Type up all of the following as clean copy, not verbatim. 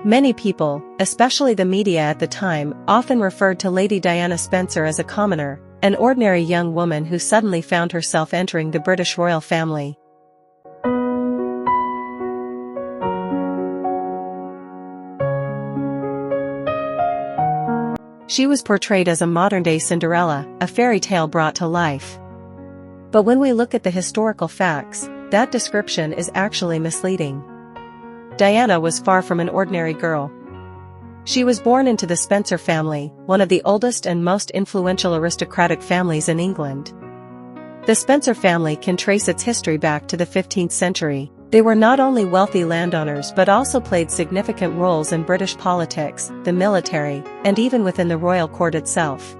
Many people, especially the media at the time, often referred to Lady Diana Spencer as a commoner, an ordinary young woman who suddenly found herself entering the British royal family. She was portrayed as a modern-day Cinderella, a fairy tale brought to life. But when we look at the historical facts, that description is actually misleading. Diana was far from an ordinary girl. She was born into the Spencer family, one of the oldest and most influential aristocratic families in England. The Spencer family can trace its history back to the 15th century. They were not only wealthy landowners but also played significant roles in British politics, the military, and even within the royal court itself.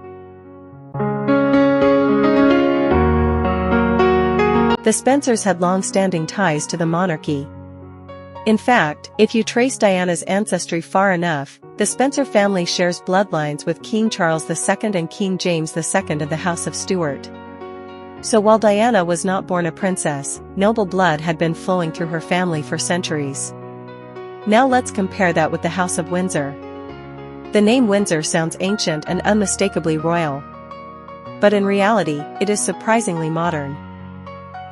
The Spencers had long-standing ties to the monarchy. In fact, if you trace Diana's ancestry far enough, the Spencer family shares bloodlines with King Charles II and King James II of the House of Stuart. So while Diana was not born a princess, noble blood had been flowing through her family for centuries. Now let's compare that with the House of Windsor. The name Windsor sounds ancient and unmistakably royal. But in reality, it is surprisingly modern.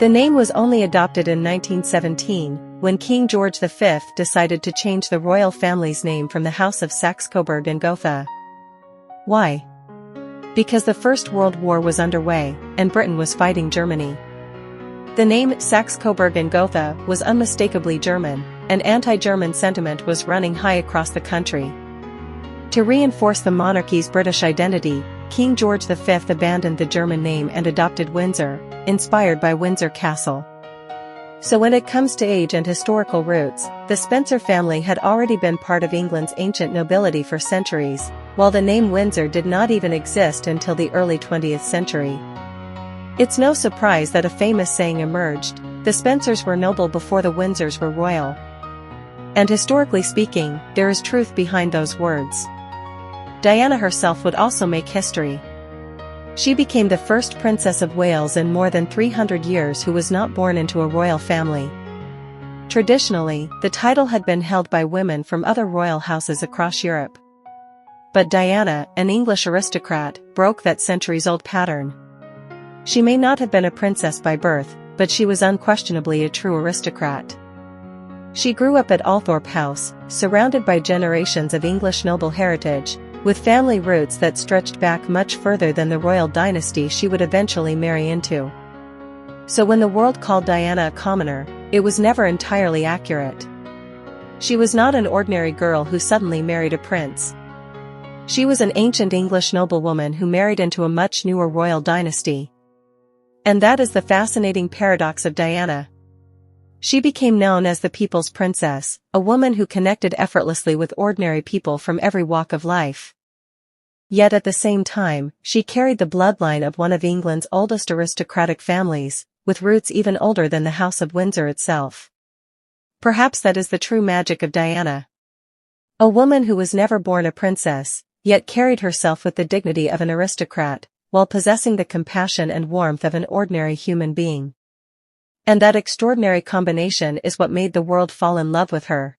The name was only adopted in 1917, when King George V decided to change the royal family's name from the House of Saxe-Coburg and Gotha. Why? Because the First World War was underway, and Britain was fighting Germany. The name Saxe-Coburg and Gotha was unmistakably German, and anti-German sentiment was running high across the country. To reinforce the monarchy's British identity, King George V abandoned the German name and adopted Windsor, inspired by Windsor Castle. So when it comes to age and historical roots, the Spencer family had already been part of England's ancient nobility for centuries, while the name Windsor did not even exist until the early 20th century. It's no surprise that a famous saying emerged: the Spencers were noble before the Windsors were royal. And historically speaking, there is truth behind those words. Diana herself would also make history. She became the first Princess of Wales in more than 300 years who was not born into a royal family. Traditionally, the title had been held by women from other royal houses across Europe. But Diana, an English aristocrat, broke that centuries-old pattern. She may not have been a princess by birth, but she was unquestionably a true aristocrat. She grew up at Althorpe House, surrounded by generations of English noble heritage, with family roots that stretched back much further than the royal dynasty she would eventually marry into. So when the world called Diana a commoner, it was never entirely accurate. She was not an ordinary girl who suddenly married a prince. She was an ancient English noblewoman who married into a much newer royal dynasty. And that is the fascinating paradox of Diana. She became known as the people's princess, a woman who connected effortlessly with ordinary people from every walk of life. Yet at the same time, she carried the bloodline of one of England's oldest aristocratic families, with roots even older than the House of Windsor itself. Perhaps that is the true magic of Diana. A woman who was never born a princess, yet carried herself with the dignity of an aristocrat, while possessing the compassion and warmth of an ordinary human being. And that extraordinary combination is what made the world fall in love with her.